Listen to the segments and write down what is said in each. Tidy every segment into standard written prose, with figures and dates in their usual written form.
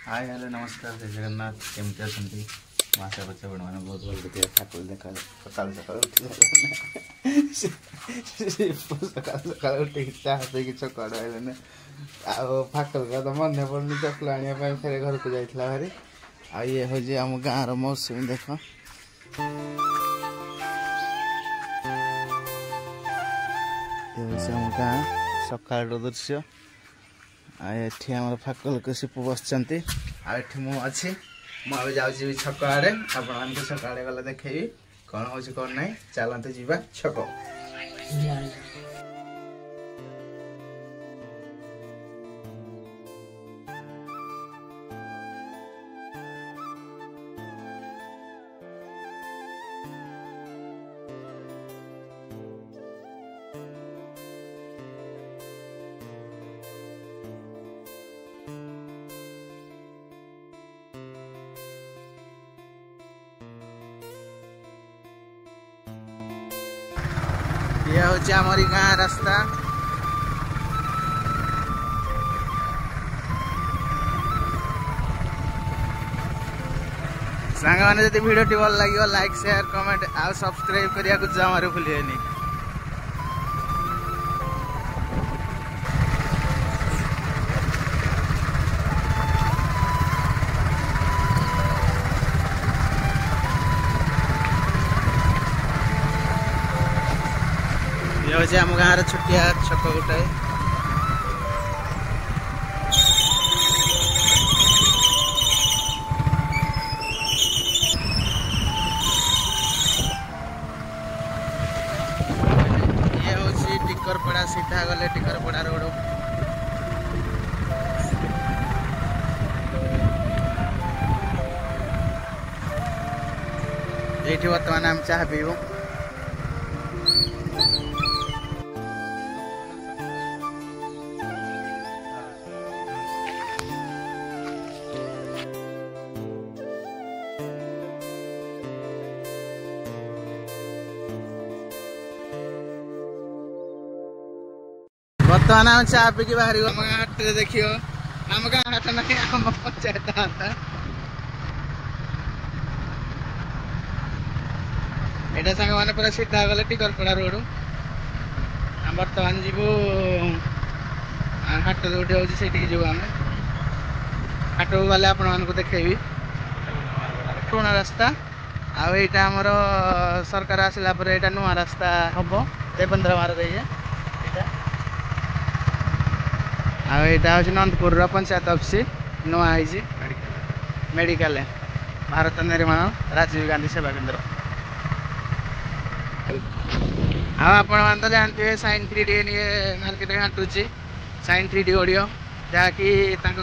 Hi hello नमस्कार जय जगन्नाथ केमती अच्छा आशा करते मैंने बहुत भल देखिए ठाकुर देखा सकाल सकाल उठी सकाल सकाल उठ चाह पी चकड़ आने फाकल का तो मन पड़नी चकल आने फेर घर को जाइला भारी आ ये हूँ आम गाँव मौसम देख आम गाँ सकाल दृश्य आठी आम फाकल को शिपु बस आठी मु अच्छी मुझे जाऊँगी छक आड़े आप छक आड़े गला देखी कौन हो कौन ना चलते जीवा छक ये हूँ आमरी गाँ रास्ता सांग मैंने जब भिडियो भल लगे लाइक शेयर कमेंट आ सब्सक्राइब करने को जमार भूलिए ये हूँ आम गाँव छुटिया छक गोटाए ये हूँ टिकरपड़ा सीधा गले टिकरपड़ा रोड ये बर्तमान आम चाह पीबू बर्तमान आम चा पी बाहर आम गाँ हाट देखियो आम गाँ हाट ना आम पंचायत हाट यहाँ सांग मैंने पूरा सीधा गले टिकरपड़ा रोड आम बर्तमान जीवु हाट जो होती जीव आम हाट को गले आपण देखेबी पुराना रास्ता आईटा आमर सरकार आसला यहाँ नुआ रास्ता हम देवेंद्र मार्ग यहाँ हूँ नंदपुर पंचायत ऑफिस नुआ मेडिकल भारत निर्माण राजीव गांधी सेवा केंद्र आप जानते साइन 3D मार्केट घाटुची साइन 3D ऑडियो जहाँकि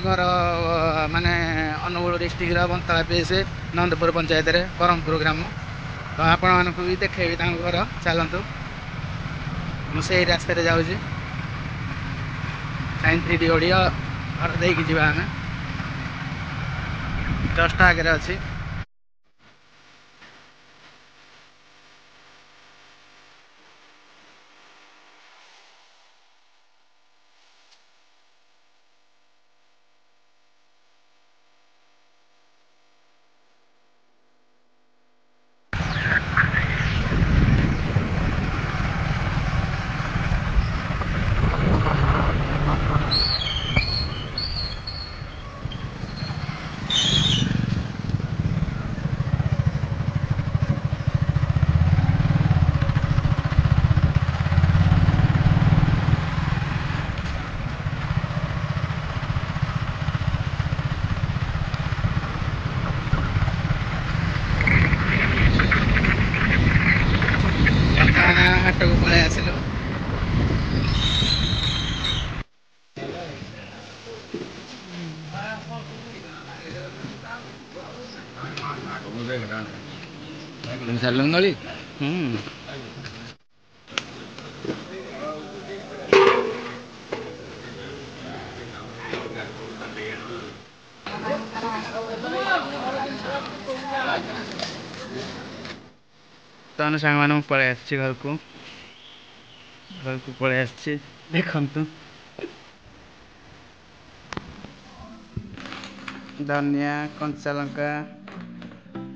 घर माने अनुगुल डिस्ट्रिक्ट बंतला पीएस नंदपुर पंचायत रे ब्रह्मपुर ग्राम तो आपण भी देखेबी घर चलतु मुझे रास्ते जाऊँगी साइन 3D ऑडियो घर देकी जीवा आमे जस्ट आगे अच्छी हाट को पलि आसिल सारे नली तो सांग मैंने पलि आसी घर को पलि आसी देखु ଧନିଆ କଞ୍ଚା ଲଙ୍କା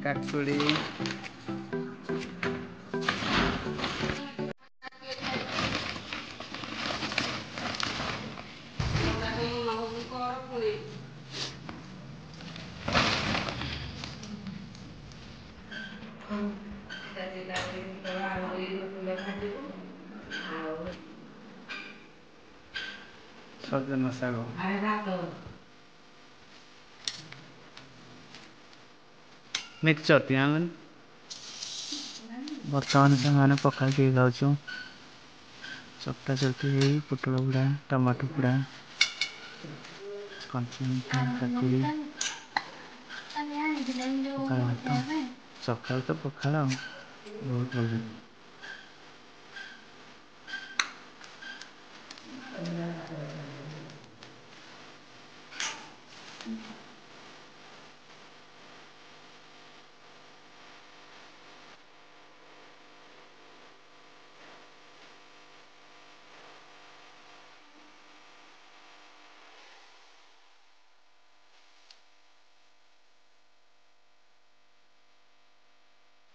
କାକୁଡ଼ି ସଜନା ଶାଗ ମିକ୍ସଚର ତିଆନ ବର୍ତ୍ତମାନ ସେମାନେ ପଖାଳ ଟିକେ ଖାଉଛୁ ଚକଟା ଚକଟି ହେଇ ପୋଟଳ ପୋଡ଼ା ଟମାଟୋ ପୋଡ଼ା କଞ୍ଚା କାକୁଡ଼ି ପଖାଳ ଭାତ ସକାଳୁ ତ ପଖାଳ ବହୁତ ଭଲ।